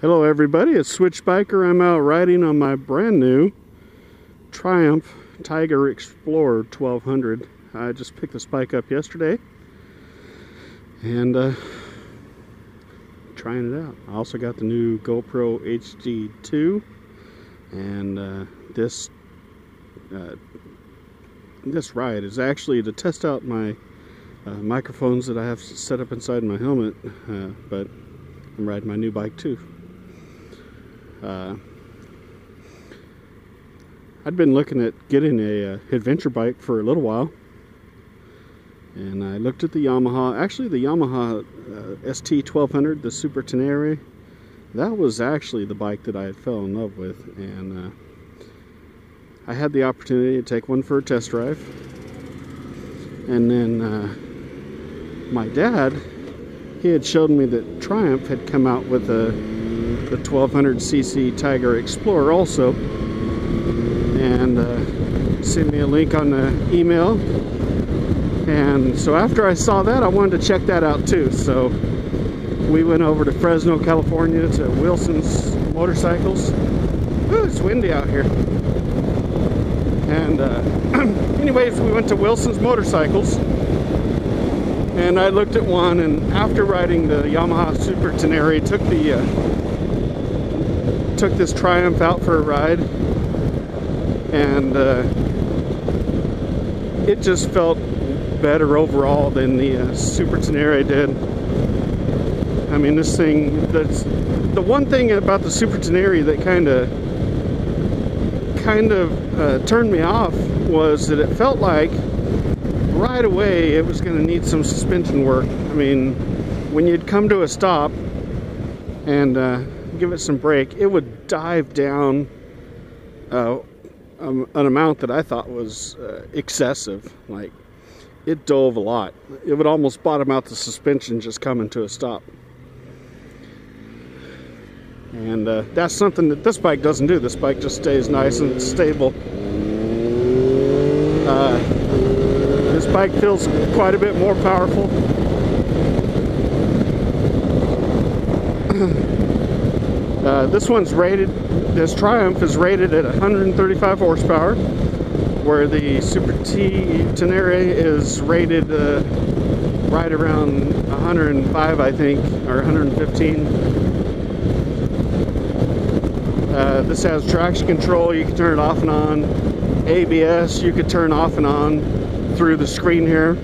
Hello everybody, it's Switch Biker. I'm out riding on my brand new Triumph Tiger Explorer 1200. I just picked this bike up yesterday and trying it out. I also got the new GoPro HD 2 and this ride is actually to test out my microphones that I have set up inside my helmet, but I'm riding my new bike too. I'd been looking at getting a adventure bike for a little while, and I looked at the Yamaha, actually the Yamaha ST 1200, the Super Tenere. That was actually the bike that I had fell in love with, and I had the opportunity to take one for a test drive. And then my dad, he had showed me that Triumph had come out with the 1200cc Tiger Explorer also, and sent me a link on the email. And so after I saw that, I wanted to check that out too. So we went over to Fresno, California to Wilson's Motorcycles. Ooh, it's windy out here. And anyways, we went to Wilson's Motorcycles, and I looked at one, and after riding the Yamaha Super Tenere, took this Triumph out for a ride, and it just felt better overall than the Super Tenere did. I mean, this thing, that's the one thing about the Super Tenere that kind of turned me off, was that it felt like right away it was going to need some suspension work. I mean, when you'd come to a stop and give it some brake, it would dive down an amount that I thought was excessive. Like, it dove a lot. It would almost bottom out the suspension just coming to a stop. And that's something that this bike doesn't do. This bike just stays nice and stable. This bike feels quite a bit more powerful. This Triumph is rated at 135 horsepower, where the Super Tenere is rated right around 105, I think, or 115. This has traction control. You can turn it off and on. ABS, you could turn off and on through the screen here.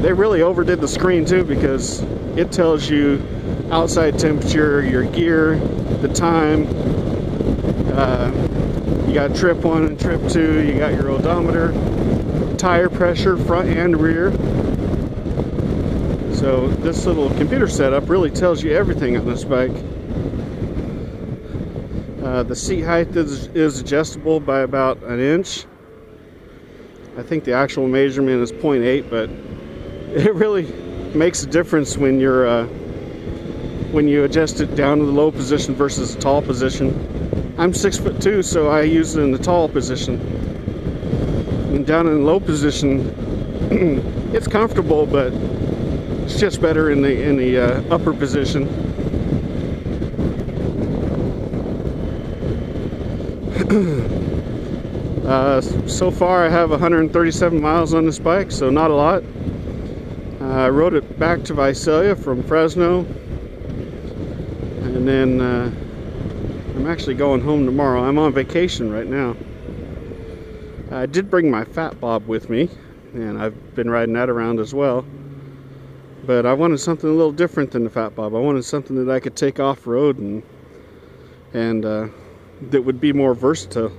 They really overdid the screen too, because it tells you outside temperature, your gear, the time. You got trip 1 and trip 2. You got your odometer, tire pressure, front and rear. So this little computer setup really tells you everything on this bike. The seat height is adjustable by about an inch. I think the actual measurement is 0.8, but it really makes a difference when you adjust it down to the low position versus the tall position. I'm 6'2", so I use it in the tall position. And down in the low position, it's comfortable, but it's just better in the upper position. So far I have 137 miles on this bike, so not a lot. I rode it back to Visalia from Fresno, and then I'm actually going home tomorrow. I'm on vacation right now. I did bring my Fat Bob with me, and I've been riding that around as well. But I wanted something a little different than the Fat Bob. I wanted something that I could take off-road and that would be more versatile.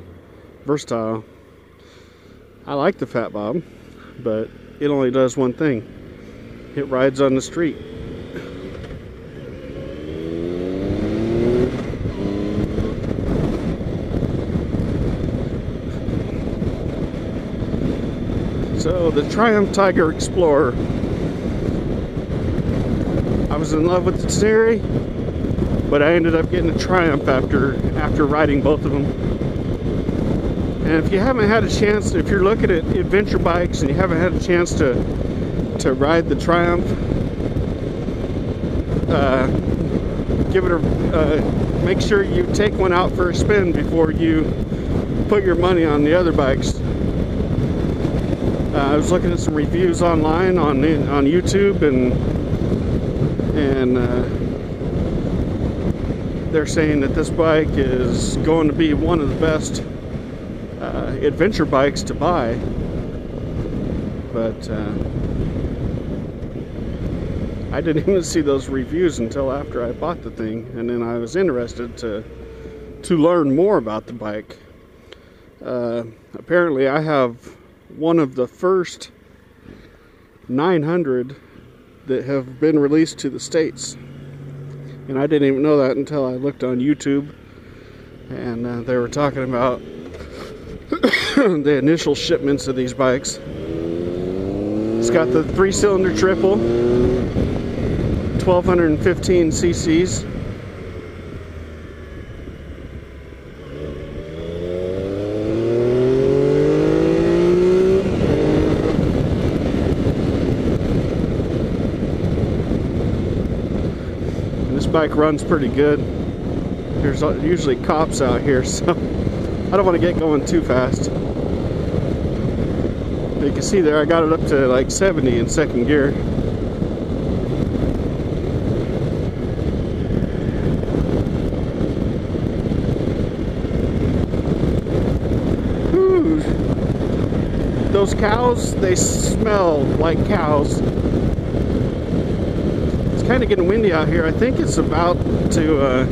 I like the Fat Bob, but it only does one thing. It rides on the street. So the Triumph Tiger Explorer. I was in love with the Tenere, but I ended up getting a Triumph after riding both of them. And if you haven't had a chance, if you're looking at adventure bikes and you haven't had a chance to ride the Triumph, give it a make sure you take one out for a spin before you put your money on the other bikes. I was looking at some reviews online on YouTube, and they're saying that this bike is going to be one of the best adventure bikes to buy. But I didn't even see those reviews until after I bought the thing, and then I was interested to learn more about the bike. Apparently I have one of the first 900 that have been released to the States, and I didn't even know that until I looked on YouTube, and they were talking about the initial shipments of these bikes. It's got the 3-cylinder triple, 1215 cc's. This bike runs pretty good. There's usually cops out here, so I don't want to get going too fast. You can see there I got it up to like 70 in second gear. Ooh. Those cows, they smell like cows. Kind of getting windy out here. I think it's about to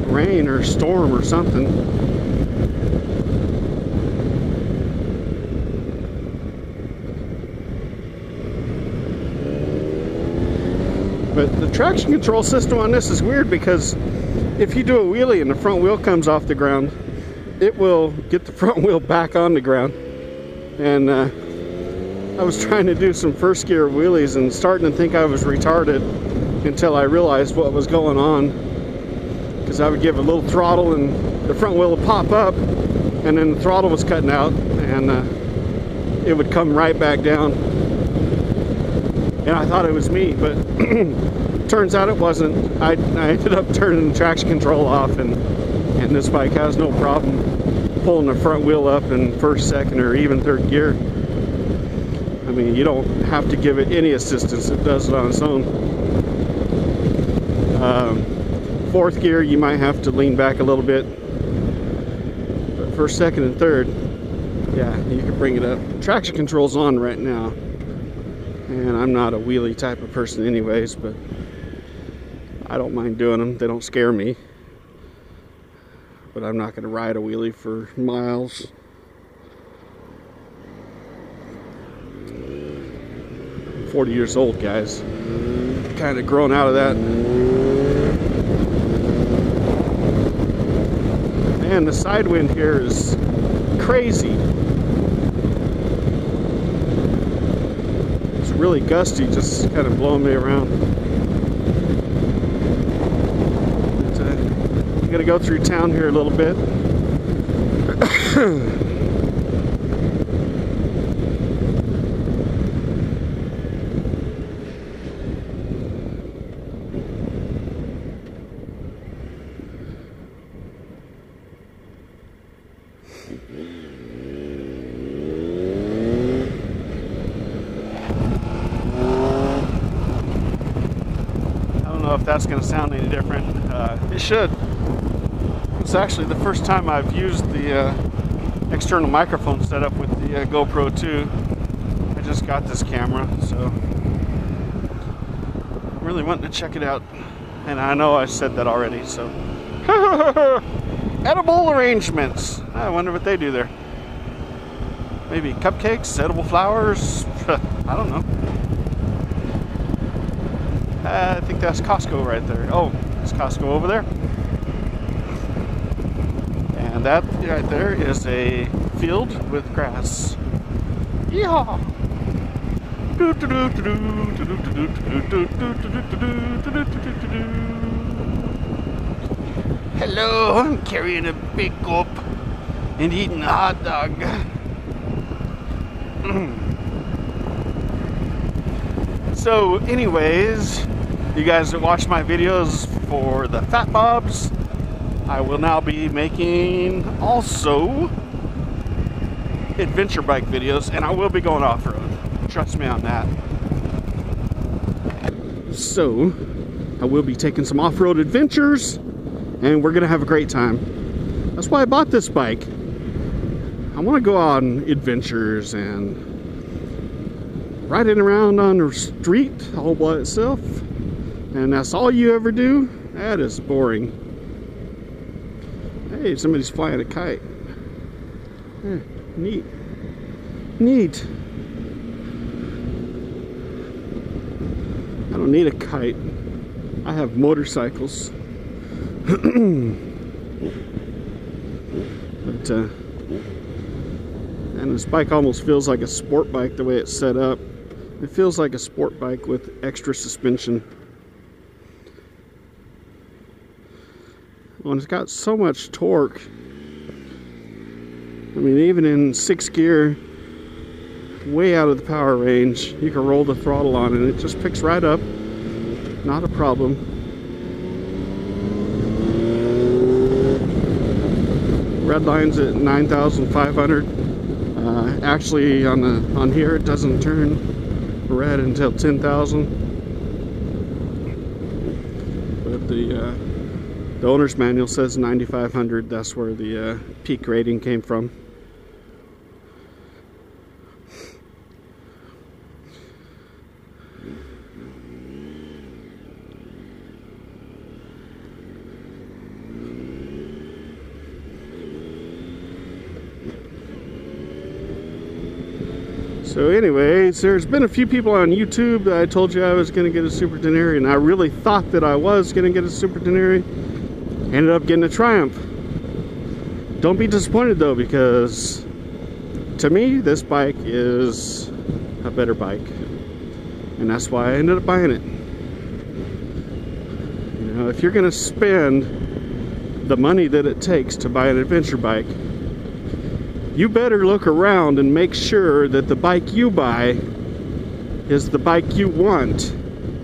rain or storm or something. But the traction control system on this is weird, because if you do a wheelie and the front wheel comes off the ground, it will get the front wheel back on the ground. And I was trying to do some first gear wheelies and starting to think I was retarded, until I realized what was going on, because I would give a little throttle and the front wheel would pop up, and then the throttle was cutting out, and it would come right back down. And I thought it was me, but turns out it wasn't. I ended up turning the traction control off, and this bike has no problem pulling the front wheel up in first, second, or even third gear. I mean, you don't have to give it any assistance. It does it on its own. Fourth gear, you might have to lean back a little bit, but first, second, and third, yeah, you can bring it up. Traction control's on right now, and I'm not a wheelie type of person anyways, but I don't mind doing them. They don't scare me, but I'm not going to ride a wheelie for miles. I'm 40 years old, guys. Kind of grown out of that. Man, the side wind here is crazy. It's really gusty, just kind of blowing me around. But, I'm gonna go through town here a little bit. If that's going to sound any different. It should. It's actually the first time I've used the external microphone setup with the GoPro 2. I just got this camera, so I'm really wanting to check it out. And I know I said that already, so. Edible arrangements. I wonder what they do there. Maybe cupcakes, edible flowers. I don't know. I think that's Costco right there. Oh, it's Costco over there. And that right there is a field with grass. Yeehaw! Hello, I'm carrying a big gulp and eating a hot dog. So anyways, You guys that watch my videos for the Fat Bobs, I will now be making also adventure bike videos, and I will be going off-road. Trust me on that. So, I will be taking some off-road adventures, and we're gonna have a great time. That's why I bought this bike. I want to go on adventures and riding around on the street all by itself, and that's all you ever do? That is boring. Hey, somebody's flying a kite. Yeah, neat. Neat. I don't need a kite. I have motorcycles. But and this bike almost feels like a sport bike the way it's set up. It feels like a sport bike with extra suspension. Well, it's got so much torque. I mean, even in 6th gear, way out of the power range, you can roll the throttle on and it just picks right up. Not a problem. Red line's at 9,500. Actually, on here it doesn't turn red until 10,000. But the owner's manual says 9,500. That's where the peak rating came from. So anyways, there's been a few people on YouTube that I told you I was going to get a Super Tenere, and I really thought that I was going to get a Super Tenere. Ended up getting a Triumph. Don't be disappointed though, because to me this bike is a better bike, and that's why I ended up buying it. You know, if you're going to spend the money that it takes to buy an adventure bike, you better look around and make sure that the bike you buy is the bike you want,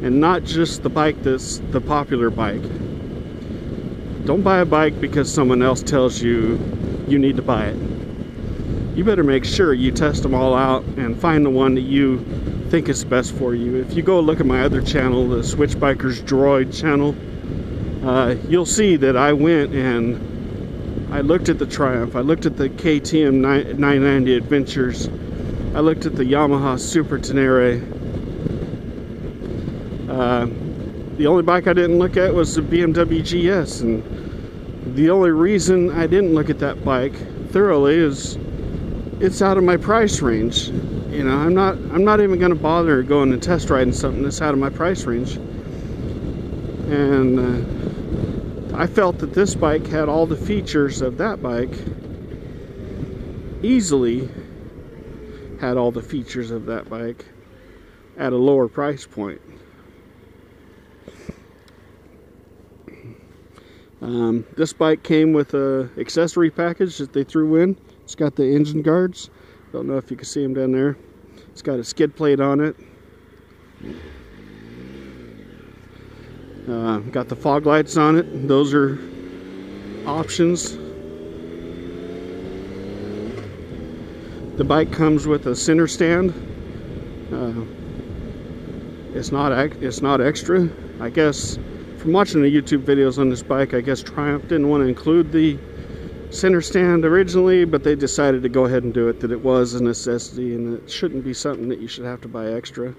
and not just the bike that's the popular bike. Don't buy a bike because someone else tells you you need to buy it. You better make sure you test them all out and find the one that you think is best for you. If you go look at my other channel, the Switch Bikers Droid channel, you'll see that I went and I looked at the Triumph, I looked at the KTM 990 Adventures, I looked at the Yamaha Super Tenere. The only bike I didn't look at was the BMW GS, and the only reason I didn't look at that bike thoroughly is it's out of my price range. You know, I'm not even going to bother going and test riding something that's out of my price range. And I felt that this bike had all the features of that bike, easily had all the features of that bike at a lower price point. This bike came with a accessory package that they threw in. It's got the engine guards. Don't know if you can see them down there. It's got a skid plate on it. Got the fog lights on it. Those are options. The bike comes with a center stand. It's not extra. I guess from watching the YouTube videos on this bike, I guess Triumph didn't want to include the center stand originally, but they decided to go ahead and do it, that it was a necessity and it shouldn't be something that you should have to buy extra.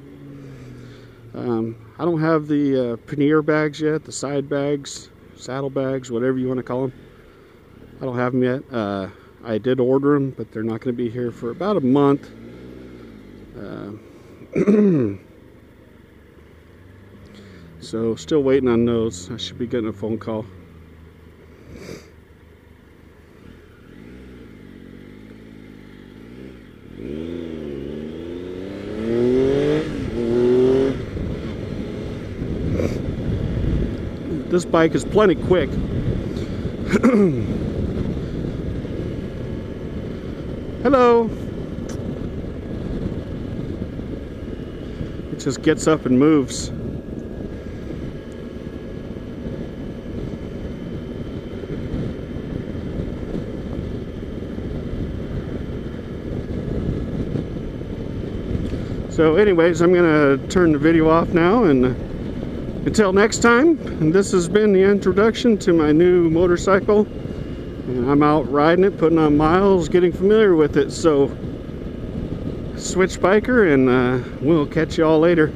I don't have the pannier bags yet, the side bags, saddle bags, whatever you want to call them. I don't have them yet. I did order them, but they're not going to be here for about a month. So still waiting on those. I should be getting a phone call. This bike is plenty quick. Hello. It just gets up and moves. So anyways, I'm gonna turn the video off now, and until next time, and this has been the introduction to my new motorcycle, and I'm out riding it, putting on miles, getting familiar with it. So switch biker, and we'll catch you all later.